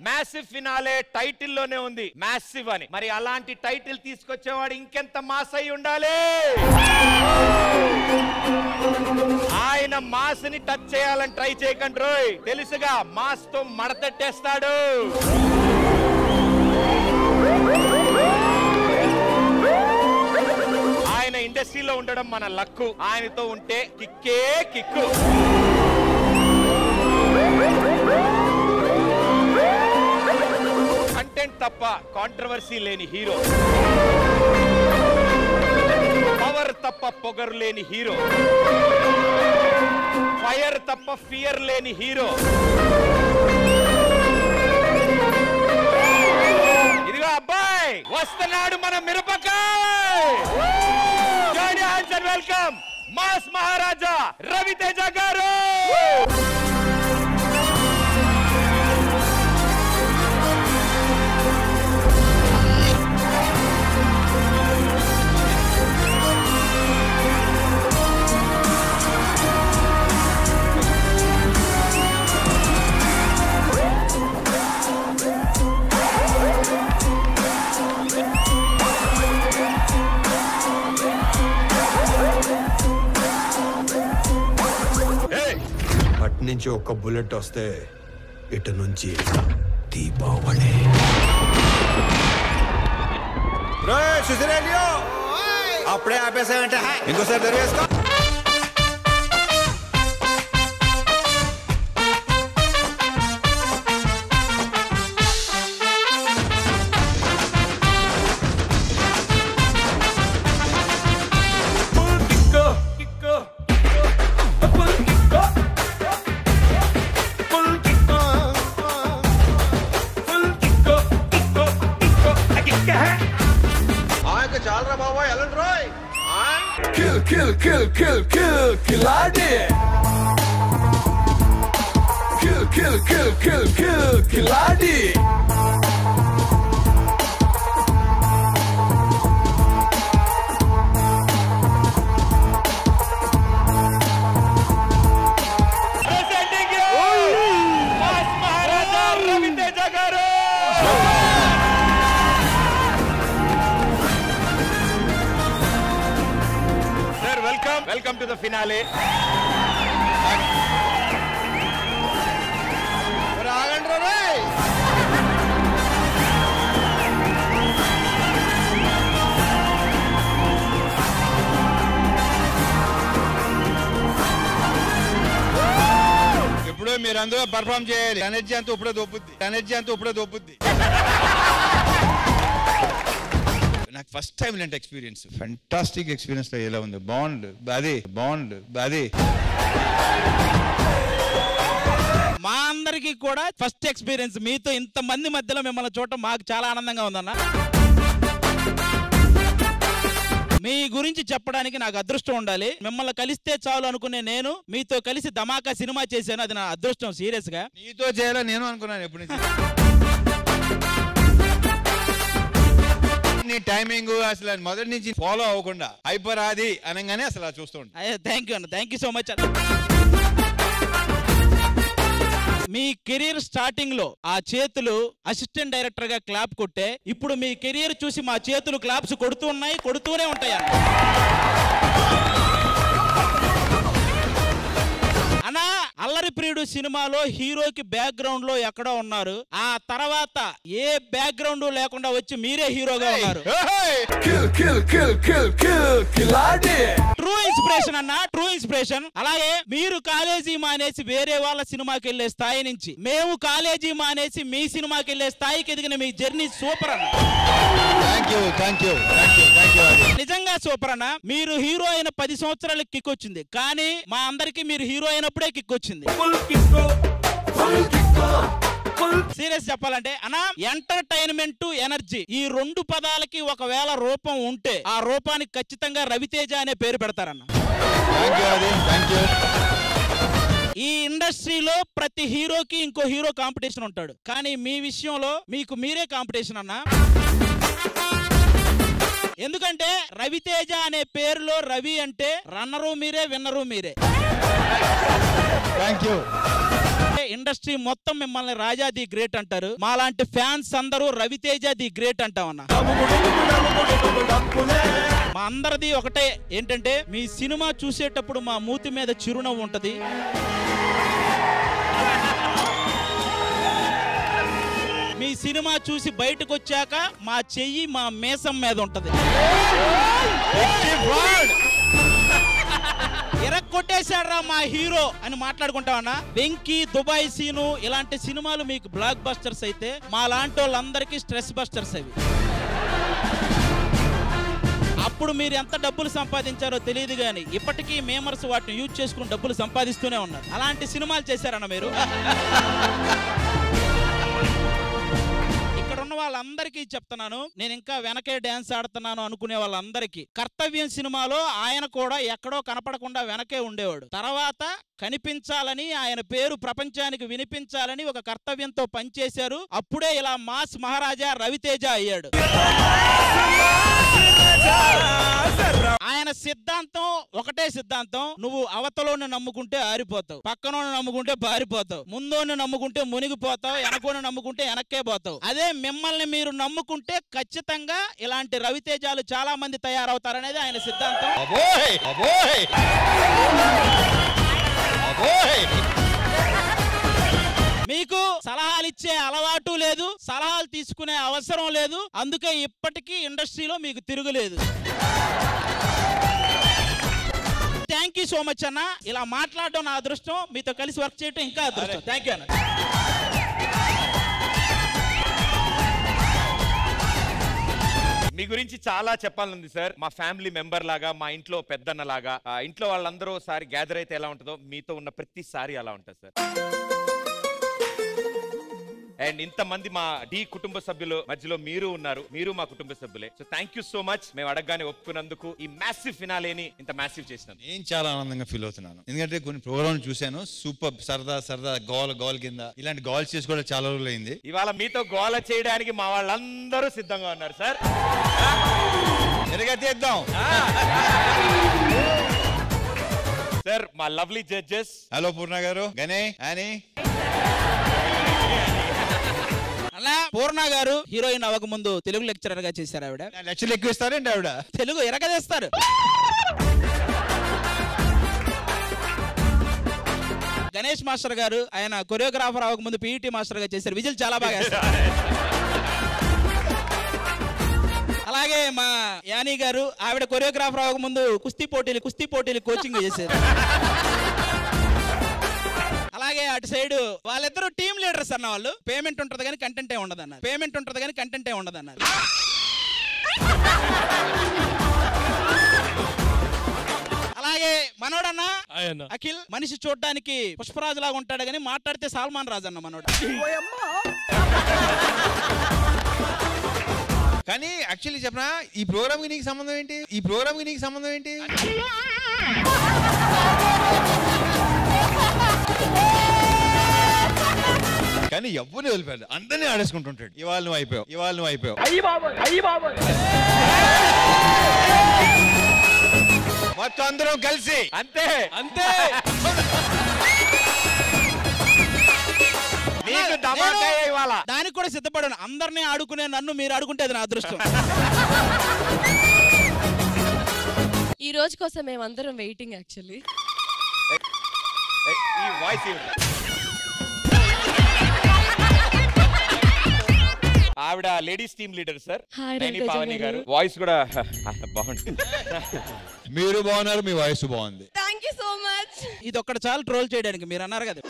Massive finale title లోనే ఉంది, massive అని. మరి అలాంటి టైటిల్ తీసుకొచ్చేవాడు ఇంకెంత మాస్ అయి ఉండాలి? ఆయన మాస్ ని టచ్ చేయాలని ట్రై చేయకండి రోయ్, తెలుసుగా మాస్ తో మడతెట్టేస్తాడు. ఆయన ఇండస్ట్రీలో ఉండడం మన లక్కు, ఆయనతో ఉంటే కిక్కే కిక్కు. కంటెంట్ తప్ప కాంట్రవర్సీ లేని హీరో, పవర్ తప్ప పొగరు లేని హీరో, ఫైర్ తప్ప ఫియర్ లేని హీరో. ఇదిగో అబ్బాయి వస్తున్నాడు మన Mirapakay. Join hands and welcome mass Maharaja Ravi Teja గారు. నుంచి ఒక్క బుల్లెట్ వస్తే ఇటు నుంచి దీపావళి. అప్పుడే ఆపేసావంటే ఇంకోసారి దొరికేసుకో. చాలరా బాబా ఎలాంటి రోయ్. Kill kill kill kill kill కిలాడి. Kill kill kill kill kill కిలాడి. Presenting you mass Maharaja Ravi Teja గారు. Welcome to the finale. రాగండ్రా రోయ్. ఇప్పుడు మీరందరూ పర్ఫార్మ్ చేయాలి. ఎనర్జీ అంతా ఇప్పుడే దొబ్బుద్ది, ఎనర్జీ అంతా ఇప్పుడే దొబ్బుద్ది. నాకు ఫస్ట్ టైం ఇలాంటి ఎక్స్పీరియన్స్, ఫెంటాస్టిక్ ఎక్స్పీరియన్స్. ఎలా ఉంది? బాండ్ అది మా అందరికీ కూడా ఫస్ట్ ఎక్స్పీరియన్స్. మీతో ఇంతమంది మధ్యలో మిమ్మల్ని చూడటం మాకు చాలా ఆనందంగా ఉందన్న. మీ గురించి చెప్పడానికి నాకు అదృష్టం ఉండాలి. మిమ్మల్ని కలిస్తే చాలు అనుకునే నేను మీతో కలిసి ధమాకా సినిమా చేశాను, అది నా అదృష్టం. సీరియస్ గా నీతో చేయాలని నేను అనుకున్నాను ఎప్పటి నుంచి. నీ టైమింగ్ అసలు మొదటి నుంచి ఫాలో అవ్వకుండా హైపర్ ఆది అనగానే అసలు చూస్తూ ఉంటాను. థ్యాంక్ యూ అన్న, thank you so much. Me career starting లో ఆ చేతులు అసిస్టెంట్ డైరెక్టర్ గా క్లాప్ కొట్టే, ఇప్పుడు మీ కెరీర్ చూసి మా చేతులు క్లాప్స్ కొడుతూ ఉన్నాయి, కొడుతూనే ఉంటాయి అన్నా. అల్లరి ప్రియుడు సినిమాలో హీరోకి బ్యాక్గ్రౌండ్ లో ఎక్కడో ఉన్నారు, ఆ తర్వాత ఏ బ్యాక్గ్రౌండ్ లేకుండా వచ్చి మీరే హీరోగా ఉన్నారు. ట్రూ ఇన్స్పిరేషన్ అన్న, ట్రూ ఇన్స్పిరేషన్. అలాగే మీరు కాలేజీ మానేసి వేరే వాళ్ళ సినిమాకి వెళ్లే స్థాయి నుంచి మేము కాలేజీ మానేసి మీ సినిమాకి వెళ్లే స్థాయికి ఎదిగిన మీ జర్నీ సూపర్ అన్న. నిజంగా సూపర్ అన్న. మీరు హీరో అయిన 10 సంవత్సరాలకు కిక్ వచ్చింది, కానీ మా అందరికి మీరు హీరో అయినప్పుడే కిక్ వచ్చింది. సీరియస్ చెప్పాలంటే అన్న, ఎంటర్టైన్మెంట్ ఎనర్జీ ఈ 2 పదాలకి ఒకవేళ రూపం ఉంటే ఆ రూపానికి ఖచ్చితంగా రవితేజ అనే పేరు పెడతారన్న. ఈ ఇండస్ట్రీలో ప్రతి హీరోకి ఇంకో హీరో కాంపిటీషన్ ఉంటాడు, కానీ మీ విషయంలో మీకు మీరే కాంపిటీషన్ అన్న. ఎందుకంటే రవితేజ అనే పేరులో రవి అంటే రన్నరు మీరే, విన్నరు మీరే. ఇండస్ట్రీ మొత్తం మిమ్మల్ని రాజా ది గ్రేట్ అంటారు. మాలాంటి ఫ్యాన్స్ అందరూ రవితేజ ది గ్రేట్ అంటామన్నా. మా అందరిది ఒకటే ఏంటంటే, మీ సినిమా చూసేటప్పుడు మా మూతి మీద చిరునవ్వు ఉంటది. మీ సినిమా చూసి బయటకు వచ్చాక మా చెయ్యి మా మేసం మీద ఉంటది. ఎరక్కొట్టేశాడ్రా మా హీరో అని మాట్లాడుకుంటామన్నా. వెంకీ, దుబాయ్ సీను ఇలాంటి సినిమాలు మీకు బ్లాక్ బస్టర్స్ అయితే, మా లాంటి వాళ్ళందరికీ స్ట్రెస్ బస్టర్స్ అవి. అప్పుడు మీరు ఎంత డబ్బులు సంపాదించారో తెలియదు కానీ ఇప్పటికీ మేమర్స్ వాటిని యూజ్ చేసుకుని డబ్బులు సంపాదిస్తూనే ఉన్నారు. అలాంటి సినిమాలు చేశారన్న మీరు. ఇక్కడ ఉన్న వాళ్ళందరికీ చెప్తున్నాను, నేను ఇంకా వెనకే డాన్స్ ఆడుతున్నాను అనుకునే వాళ్ళందరికీ, కర్తవ్యం సినిమాలో ఆయన కూడా ఎక్కడో కనపడకుండా వెనకే ఉండేవాడు. తర్వాత కనిపించాలని, ఆయన పేరు ప్రపంచానికి వినిపించాలని ఒక కర్తవ్యంతో పనిచేశారు. అప్పుడే ఇలా మాస్ మహారాజా రవితేజ అయ్యాడు. ఆయన సిద్ధాంతం ఒకటే సిద్ధాంతం, నువ్వు అవతలోని నమ్ముకుంటే ఆరిపోతావు, పక్కనోని నమ్ముకుంటే పారిపోతావు, ముందోని నమ్ముకుంటే మునిగిపోతావు, వెనకోని నమ్ముకుంటే వెనక్కే పోతావు. అదే మిమ్మల్ని మీరు నమ్ముకుంటే ఖచ్చితంగా ఇలాంటి రవితేజాలు చాలా మంది తయారవుతారనేది ఆయన సిద్ధాంతం. మీకు సలహాలు ఇచ్చే అలవాటు లేదు, సలహాలు తీసుకునే అవసరం లేదు. అందుకే ఇప్పటికీ ఇండస్ట్రీలో మీకు తిరుగులేదు. థ్యాంక్ యూ సో మచ్ అన్న. ఇలా మాట్లాడడం నా అదృష్టం, మీతో కలిసి వర్క్ చేయడం ఇంకా అదృష్టం. థ్యాంక్ యూ అన్న. మీ గురించి చాలా చెప్పాలనుంది సార్. మా ఫ్యామిలీ మెంబర్ లాగా, మా ఇంట్లో పెద్దన్న లాగా, ఇంట్లో వాళ్ళందరూ ఒకసారి గ్యాదర్ అయితే ఎలా ఉంటుందో మీతో ఉన్న ప్రతిసారి అలా ఉంటుంది సార్. అండ్ ఇంతమంది మా డి కుటుంబ సభ్యులు మధ్యలో మీరు ఉన్నారు, మీరు మా కుటుంబ సభ్యులే. So thank you so much. మేము అడగగానే ఒప్పుకున్నందుకు, ఈ మ్యాసివ్ ఫినాలేని ఇంత మ్యాసివ్ చేసినందుకు. నేను చాలా ఆనందంగా ఫీల్ అవుతున్నాను. ఎందుకంటే కొన్ని ప్రోగ్రామ్లు చూశాను, సూపర్ సరదా సరదా గోల్ కింద ఇలాంటి గోల్స్ చేసుకోవడం చాలా రోజులు అయింది. ఇవాళ మీతో గోల చేయడానికి మా వాళ్ళందరూ సిద్ధంగా ఉన్నారు సార్. ఎరగతీద్దాం సార్. మా లవ్లీ జడ్జెస్, హలో పూర్ణ గారు, గనే అని అలా పూర్ణ గారు హీరోయిన్ అవ్వక ముందు తెలుగు లెక్చరర్ గా చేశారు. ఆవిడ లక్షలు ఎక్కువ ఇస్తారండి, ఆవిడ తెలుగు ఎరగదేస్తారు. గణేష్ మాస్టర్ గారు ఆయన కొరియోగ్రాఫర్ అవ్వక ముందు పీఈటీ మాస్టర్ గా చేశారు. విజిల్ చాలా బాగా వేస్తారు. అలాగే మా యానీ గారు ఆవిడ కొరియోగ్రాఫర్ అవ్వక ముందు కుస్తీ పోటీలు కోచింగ్ చేశారు. అలాగే అటు సైడ్ వాళ్ళిద్దరూ టీమ్ లీడర్స్ అన్న. వాళ్ళు పేమెంట్ ఉంటది కానీ కంటెంటే ఉండదన్నారు. అలాగే మనోడన్నా అఖిల్ మనిషి చూడడానికి పుష్పరాజు లాగా ఉంటాడు కానీ మాట్లాడితే సల్మాన్ రాజు అన్న మనోడు. కానీ యాక్చువల్లీ చెప్పనా, ఈ ప్రోగ్రామ్ కి నీకు సంబంధం ఏంటి? కానీ ఎవ్వరు వెళ్ళిపోయాడు, అందరినీ ఆడేసుకుంటుంటాడు. ఇవాళ నువ్వు అయిపోయావు. మొత్తం అందరం కలిసి అంతే. దానికి కూడా సిద్ధపడాను. అందరినీ ఆడుకునే నన్ను మీరు ఆడుకుంటే అది నా అదృష్టం. ఈ రోజు కోసం మేమందరం వెయిటింగ్. యాక్చువల్లీ ఈ వాయిస్ ఆవిడ ladies team leader sir, Pavani గారు. వాయిస్ కూడా బాగుంటుంది. మీరు బాగున్నారు, మీ వాయిస్ బాగుంది. Thank you so much. ఇది ఒక్కటి చాలు ట్రోల్ చేయడానికి. మీరు అన్నారు కదా.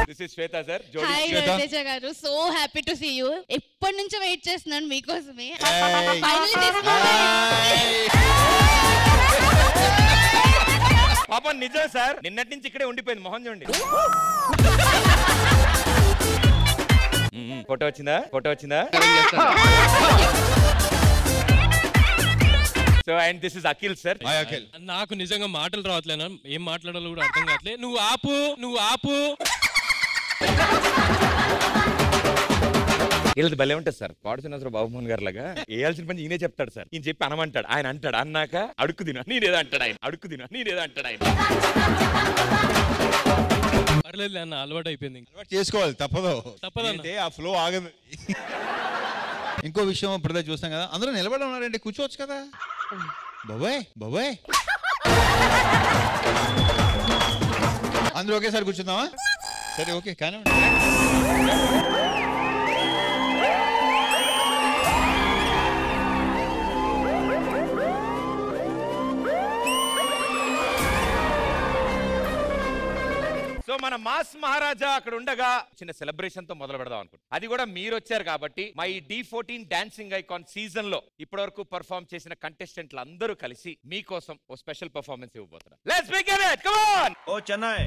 This is Shweta sir. Hi Ravi Teja గారు, so happy to see you. ఎప్పటి నుంచో వెయిట్ చేస్తున్నాను మీకోసమే. పాపం నిజం సార్, నిన్నటి నుంచి ఇక్కడే ఉండిపోయింది. మొహం చూడండి. ఫోటో వచ్చిందా? So and this is Akhil sir. Akhil, నాకు నిజంగా మాటలు రావట్లేదు, ఏం మాట్లాడాలో కూడా అర్థం కావట్లేదు. నువ్వు ఆపు. వీళ్ళది భలే ఉంటుంది సార్. పాడుతున్న బాబుమోహన్ గారు లాగా వేయాల్సిన పని ఈయనే చెప్తాడు సార్. ఈయన చెప్పి అనమంటాడు, ఆయన అంటాడు, అన్నాక అడుక్కు తిన నేనేదో అంటాడు ఆయన, అడుక్కు తిన నేనేదో అంటాడు ఆయన. పర్లేదు అన్న, అలవాటు అయిపోయింది. అలవాటు చేసుకోవాలి, తప్పదు. తప్పదండి, ఆ ఫ్లో ఆగదు. ఇంకో విషయం ఇప్పుడు చూస్తాం కదా, అందరూ నిలబడి ఉన్నారండి, కూర్చోవచ్చు కదా. బాబాయ్ బాబాయ్ అందరూ ఒకేసారి కూర్చుందామా? సరే ఓకే కానీ సో మన మాస్ మహారాజా అక్కడ ఉండగా చిన్న సెలబ్రేషన్ తో మొదలు పెడదాం అనుకుంటున్నాం. అది కూడా మీరు వచ్చారు కాబట్టి మా ఈ D14 డాన్సింగ్ ఐకాన్ సీజన్ లో ఇప్పటివరకు పర్ఫార్మ్ చేసిన కంటెస్టెంట్లు అందరూ కలిసి మీకోసం ఓ స్పెషల్ పర్ఫార్మెన్స్ ఇవ్వబోతున్నారు. Let's begin it, come on. ఓ చెన్నై,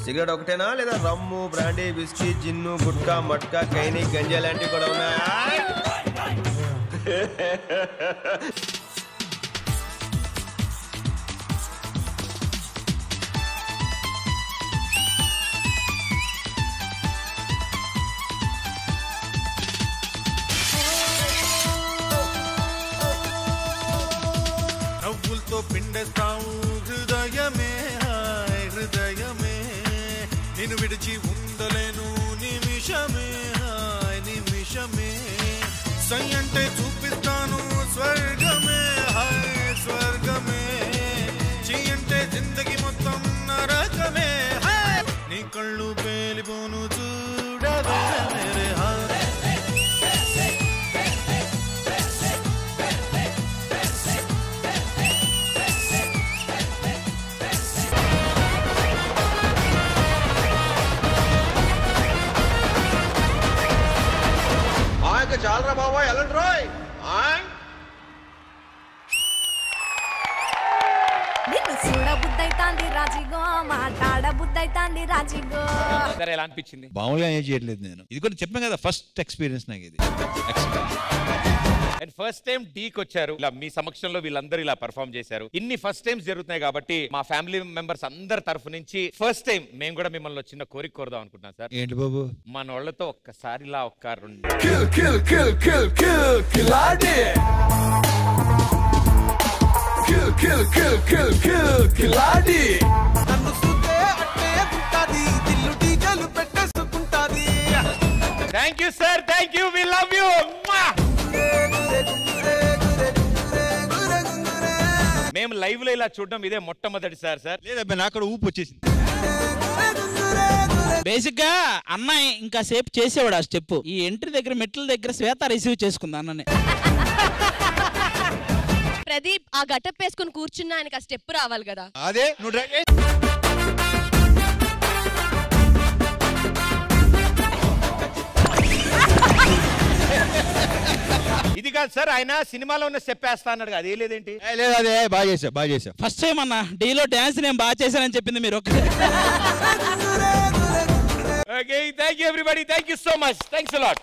సిగరెట్ ఒకటేనా లేదా రమ్ము, బ్రాండీ, విస్కీ, జిన్ను, గుట్కా, మట్కా, కైని, గంజా లాంటివి కూడా ఉన్నాయా? నవ్వులతో పిండేస్తావు హృదయమే, హాయ్ హృదయమే, నేను విడిచి ఉండలేను నిమిషమే, హాయ్ నిమిషమే, సై అంటే చూపిస్తాను స్వర్గమే, హాయ్ స్వర్గమే, చీ అంటే జిందగీ మొత్తం నరకమే, హాయ్ నీ కళ్ళు పేలిపోను చూడవే మేరే హాయ్. చాలరా బాబా ఎలాంటి రోయ్. సరే ఎలా అనిపించింది? మామూలుగా ఏం చేయట్లేదు నేను, ఇది కూడా చెప్పాను కదా ఫస్ట్ ఎక్స్పీరియన్స్ నాకు ఇది. అండ్ ఫస్ట్ టైం డీకి వచ్చారు, ఇలా మీ సమక్షంలో వీళ్ళందరూ ఇలా పర్ఫార్మ్ చేశారు. ఇన్ని ఫస్ట్ టైమ్స్ జరుగుతున్నాయి కాబట్టి మా ఫ్యామిలీ మెంబర్స్ అందరి తరఫు నుంచి ఫస్ట్ టైం మేము కూడా మిమ్మల్ని చిన్న కోరిక కోరదాం అనుకుంటున్నాం సార్. ఏంటి బాబు? మన వాళ్ళతో ఒక్కసారి ఇలా ఒక్క రెండు Kill, kill, kill, kill, kill, Killarney. Kill, kill, kill, kill, kill, Killarney. Thank you sir, thank you, we love you. మేము లైవ్ లో ఇలా చూడడం ఇదే మొట్టమొదటిసారి సార్. లేదబ్బా నాకు కూడా ఊపు వచ్చేసింది. బేసిక్ గా అన్నయ్య ఇంకా సేపు చేసేవాడు ఆ స్టెప్. ఈ ఎంట్రీ దగ్గర మెట్ల దగ్గర శ్వేత రిసీవ్ చేసుకుంది అన్ననే. ప్రదీప్ ఆ గటప్ వేసుకుని కూర్చున్నా ఆయనకి ఆ స్టెప్ రావాలి కదా. అదే నువ్వు ట్రై చేయి. ఇది కాదు సార్, ఆయన సినిమాలో ఉన్న స్టెప్ వేస్తా అన్నాడు, అదే లేదేంటి? లేదు అదే బాగా చేసా, బాగా చేసా. ఫస్ట్ టైం అన్న డీలో డాన్స్ నేను బాగా చేశానని చెప్పింది మీరు ఒకటే. Okay, thank you everybody, thank you so much, thanks a lot.